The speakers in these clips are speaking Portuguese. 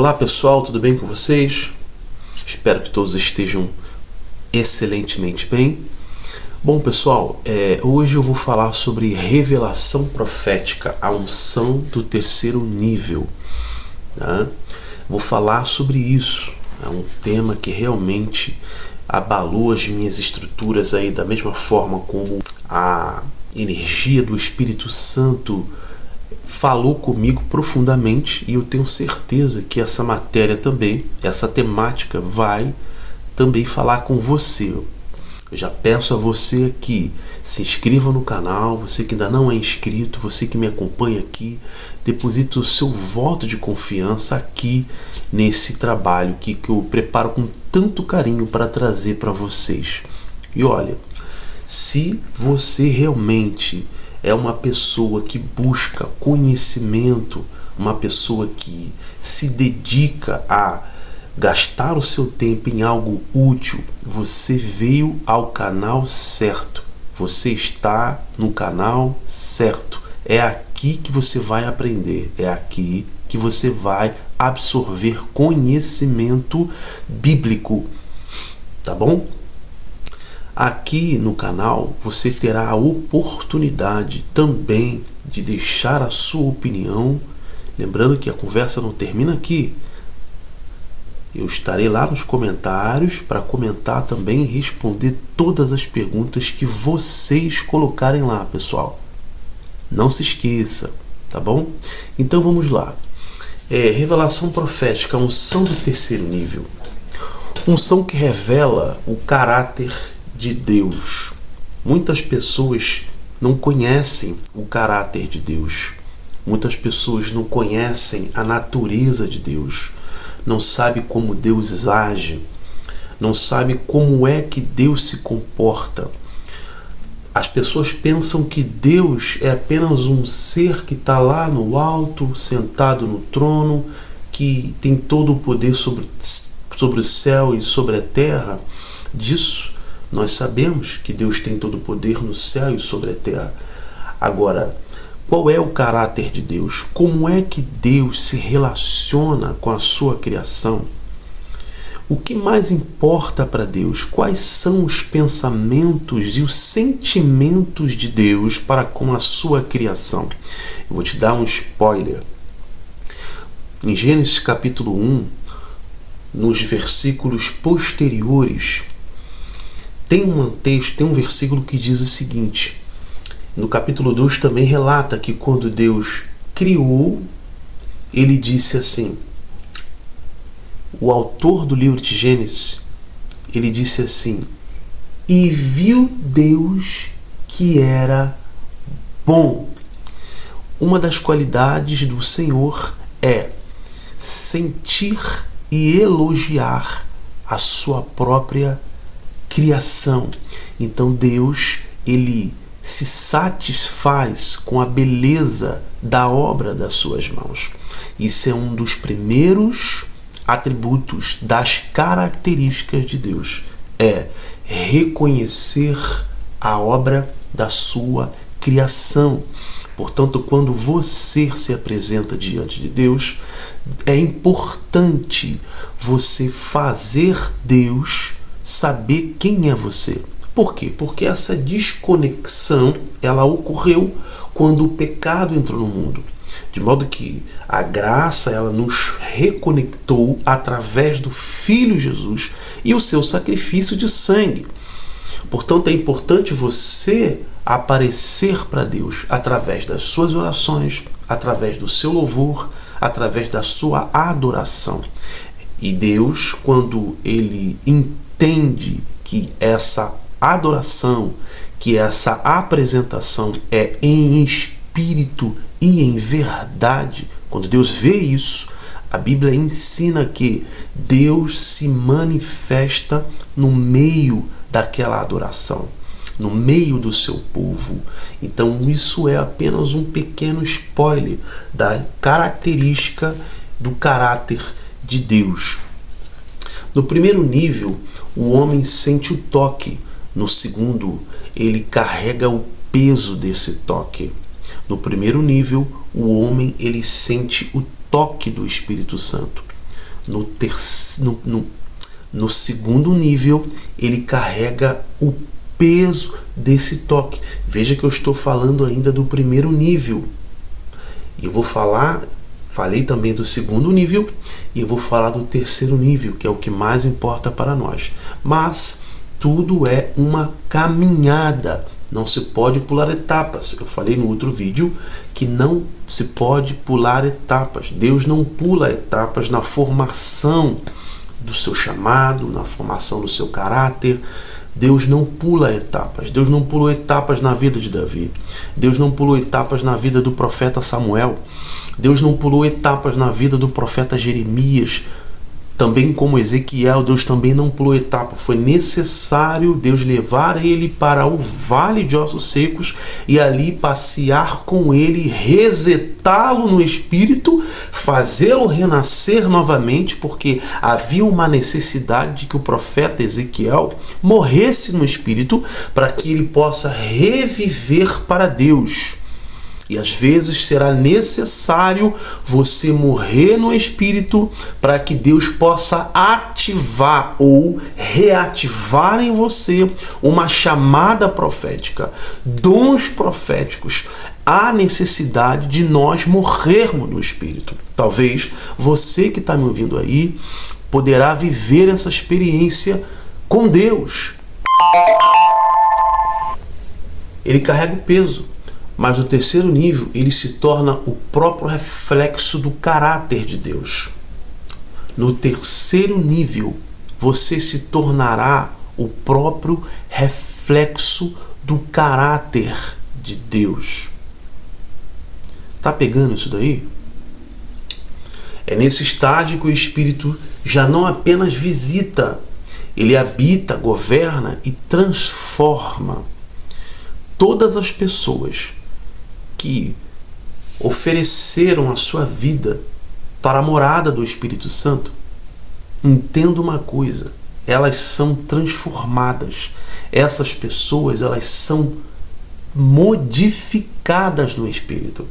Olá pessoal, tudo bem com vocês? Espero que todos estejam excelentemente bem. Bom pessoal, hoje eu vou falar sobre revelação profética, a unção do terceiro nível. Tá? Vou falar sobre isso, é um tema que realmente abalou as minhas estruturas aí, da mesma forma como a energia do Espírito Santo falou comigo profundamente, e eu tenho certeza que essa matéria também, essa temática vai também falar com você. Eu já peço a você que se inscreva no canal, você que ainda não é inscrito, você que me acompanha aqui, deposite o seu voto de confiança aqui nesse trabalho que eu preparo com tanto carinho para trazer para vocês. E olha, se você realmente é uma pessoa que busca conhecimento, uma pessoa que se dedica a gastar o seu tempo em algo útil, você veio ao canal certo. Você está no canal certo. É aqui que você vai aprender. É aqui que você vai absorver conhecimento bíblico. Tá bom? Aqui no canal você terá a oportunidade também de deixar a sua opinião. Lembrando que a conversa não termina aqui. Eu estarei lá nos comentários para comentar também e responder todas as perguntas que vocês colocarem lá, pessoal. Não se esqueça, tá bom? Então vamos lá. Revelação profética, unção do terceiro nível. Unção que revela o caráter de Deus. Muitas pessoas não conhecem o caráter de Deus. Muitas pessoas não conhecem a natureza de Deus. Não sabem como Deus age. Não sabem como é que Deus se comporta. As pessoas pensam que Deus é apenas um ser que está lá no alto, sentado no trono, que tem todo o poder sobre o céu e sobre a terra. Disso nós sabemos que Deus tem todo o poder no céu e sobre a terra. Agora, qual é o caráter de Deus? Como é que Deus se relaciona com a sua criação? O que mais importa para Deus? Quais são os pensamentos e os sentimentos de Deus para com a sua criação? Eu vou te dar um spoiler. Em Gênesis capítulo 1, nos versículos posteriores, tem um versículo que diz o seguinte. No capítulo 2 também relata que quando Deus criou, ele disse assim, o autor do livro de Gênesis, ele disse assim, e viu Deus que era bom. Uma das qualidades do Senhor é sentir e elogiar a sua própria criação. Então Deus, ele se satisfaz com a beleza da obra das suas mãos. Isso é um dos primeiros atributos, das características de Deus, é reconhecer a obra da sua criação. Portanto, quando você se apresenta diante de Deus, é importante você fazer Deus saber quem é você. Por quê? Porque essa desconexão, ela ocorreu quando o pecado entrou no mundo. De modo que a graça, ela nos reconectou através do Filho Jesus e o seu sacrifício de sangue. Portanto, é importante você aparecer para Deus através das suas orações, através do seu louvor, através da sua adoração. E Deus, quando ele entende que essa adoração, que essa apresentação é em espírito e em verdade, quando Deus vê isso, a Bíblia ensina que Deus se manifesta no meio daquela adoração, no meio do seu povo. Então isso é apenas um pequeno spoiler da característica do caráter de Deus. No primeiro nível, o homem sente o toque. No segundo, ele carrega o peso desse toque. No primeiro nível, o homem ele sente o toque do Espírito Santo. No segundo nível, ele carrega o peso desse toque. Veja que eu estou falando ainda do primeiro nível. E eu falei também do segundo nível, e eu vou falar do terceiro nível, que é o que mais importa para nós. Mas tudo é uma caminhada. Não se pode pular etapas. Eu falei no outro vídeo que não se pode pular etapas. Deus não pula etapas na formação do seu chamado, na formação do seu caráter. Deus não pula etapas. Deus não pulou etapas na vida de Davi. Deus não pulou etapas na vida do profeta Samuel. Deus não pulou etapas na vida do profeta Jeremias. Também como Ezequiel, Deus também não pulou etapa. Foi necessário Deus levar ele para o vale de ossos secos e ali passear com ele, resetá-lo no espírito, fazê-lo renascer novamente, porque havia uma necessidade de que o profeta Ezequiel morresse no espírito para que ele possa reviver para Deus. E às vezes será necessário você morrer no espírito para que Deus possa ativar ou reativar em você uma chamada profética, dons proféticos. Há necessidade de nós morrermos no espírito. Talvez você que está me ouvindo aí poderá viver essa experiência com Deus. Ele carrega o peso. Mas no terceiro nível, ele se torna o próprio reflexo do caráter de Deus. No terceiro nível, você se tornará o próprio reflexo do caráter de Deus. Tá pegando isso daí? É nesse estágio que o Espírito já não apenas visita, ele habita, governa e transforma todas as pessoas que ofereceram a sua vida para a morada do Espírito Santo. Entenda uma coisa, elas são transformadas. Essas pessoas, elas são modificadas no Espírito.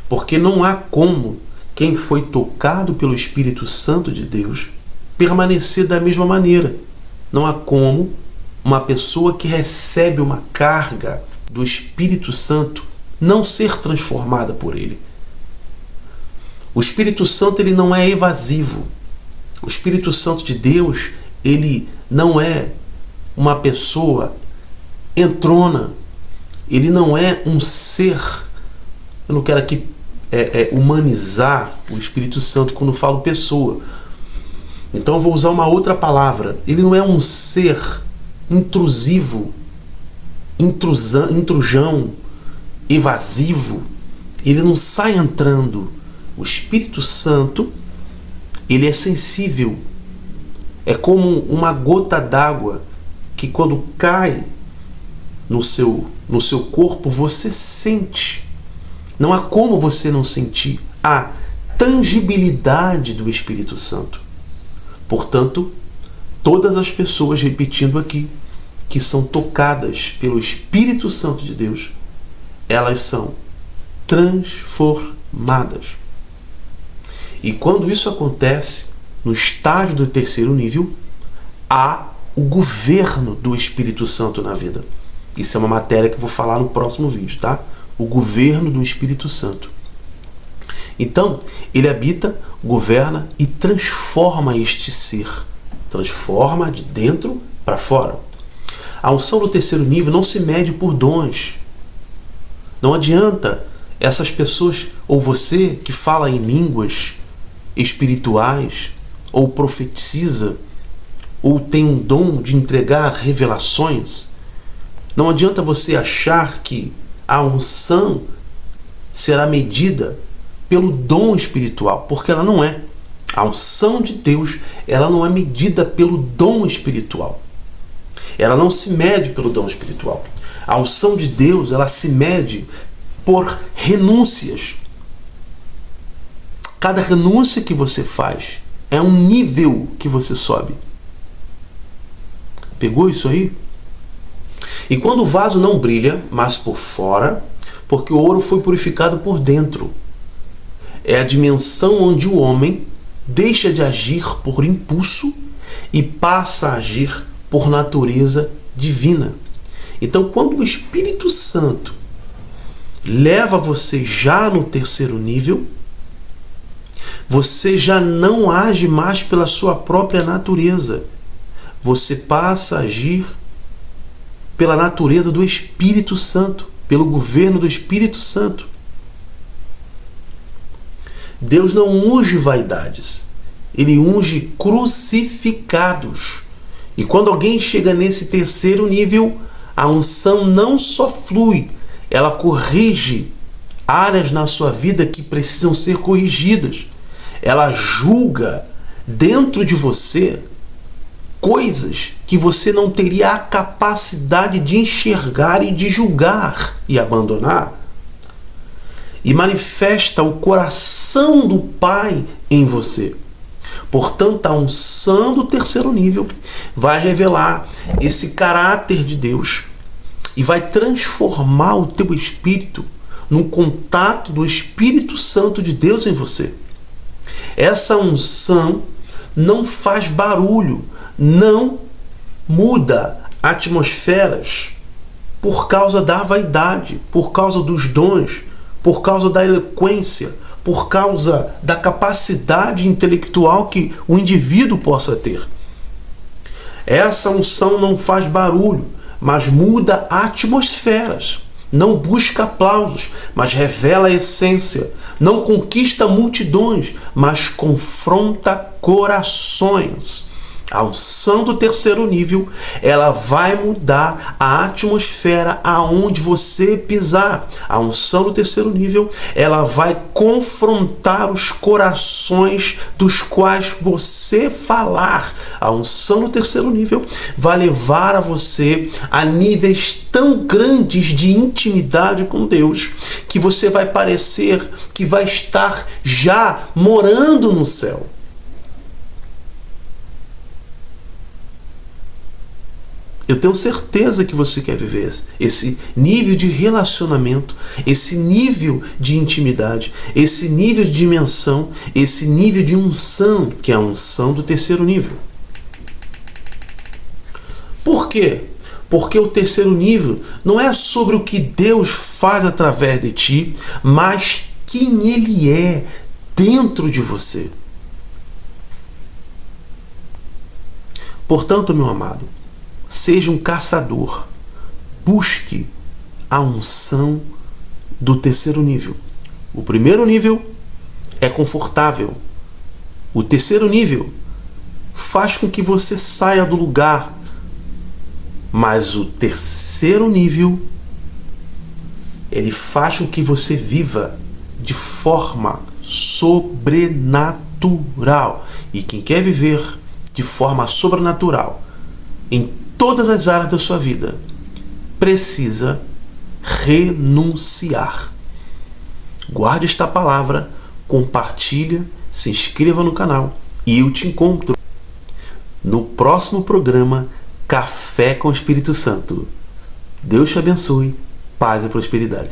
Porque não há como quem foi tocado pelo Espírito Santo de Deus permanecer da mesma maneira. Não há como uma pessoa que recebe uma carga do Espírito Santo não ser transformada por ele. O Espírito Santo, ele não é evasivo. O Espírito Santo de Deus, ele não é uma pessoa entrona. Ele não é um ser. Eu não quero aqui humanizar o Espírito Santo quando falo pessoa. Então eu vou usar uma outra palavra. Ele não é um ser intrusivo, intrusão, evasivo. Ele não sai entrando. O Espírito Santo, ele é sensível. É como uma gota d'água que quando cai no seu corpo, você sente. Não há como você não sentir a tangibilidade do Espírito Santo. Portanto, todas as pessoas, repetindo aqui, que são tocadas pelo Espírito Santo de Deus, elas são transformadas. E quando isso acontece, no estágio do terceiro nível, há o governo do Espírito Santo na vida. Isso é uma matéria que eu vou falar no próximo vídeo, tá? O governo do Espírito Santo. Então, ele habita, governa e transforma este ser. Transforma de dentro para fora. A unção do terceiro nível não se mede por dons. Não adianta essas pessoas, ou você que fala em línguas espirituais, ou profetiza, ou tem um dom de entregar revelações. Não adianta você achar que a unção será medida pelo dom espiritual, porque ela não é. A unção de Deus, ela não é medida pelo dom espiritual. Ela não se mede pelo dom espiritual. A unção de Deus, ela se mede por renúncias. Cada renúncia que você faz é um nível que você sobe. Pegou isso aí? E quando o vaso não brilha, mas por fora, porque o ouro foi purificado por dentro. É a dimensão onde o homem deixa de agir por impulso e passa a agir por natureza divina. Então, quando o Espírito Santo leva você já no terceiro nível, você já não age mais pela sua própria natureza. Você passa a agir pela natureza do Espírito Santo, pelo governo do Espírito Santo. Deus não unge vaidades, Ele unge crucificados. E quando alguém chega nesse terceiro nível, a unção não só flui, ela corrige áreas na sua vida que precisam ser corrigidas. Ela julga dentro de você coisas que você não teria a capacidade de enxergar e de julgar e abandonar. E manifesta o coração do Pai em você. Portanto, a unção do terceiro nível vai revelar esse caráter de Deus e vai transformar o teu espírito no contato do Espírito Santo de Deus em você. Essa unção não faz barulho, não muda atmosferas por causa da vaidade, por causa dos dons, por causa da eloquência, por causa da capacidade intelectual que o indivíduo possa ter. Essa unção não faz barulho, mas muda atmosferas. Não busca aplausos, mas revela a essência. Não conquista multidões, mas confronta corações. A unção do terceiro nível, ela vai mudar a atmosfera aonde você pisar. A unção do terceiro nível, ela vai confrontar os corações dos quais você falar. A unção do terceiro nível vai levar a você a níveis tão grandes de intimidade com Deus que você vai parecer que vai estar já morando no céu. Eu tenho certeza que você quer viver esse nível de relacionamento, esse nível de intimidade, esse nível de dimensão, esse nível de unção, que é a unção do terceiro nível. Por quê? Porque o terceiro nível não é sobre o que Deus faz através de ti, mas quem Ele é dentro de você. Portanto, meu amado, seja um caçador. Busque a unção do terceiro nível. O primeiro nível é confortável. O terceiro nível faz com que você saia do lugar. Mas o terceiro nível, ele faz com que você viva de forma sobrenatural. E quem quer viver de forma sobrenatural em todas as áreas da sua vida precisa renunciar. Guarde esta palavra, compartilha, se inscreva no canal e eu te encontro no próximo programa Café com o Espírito Santo. Deus te abençoe, paz e prosperidade.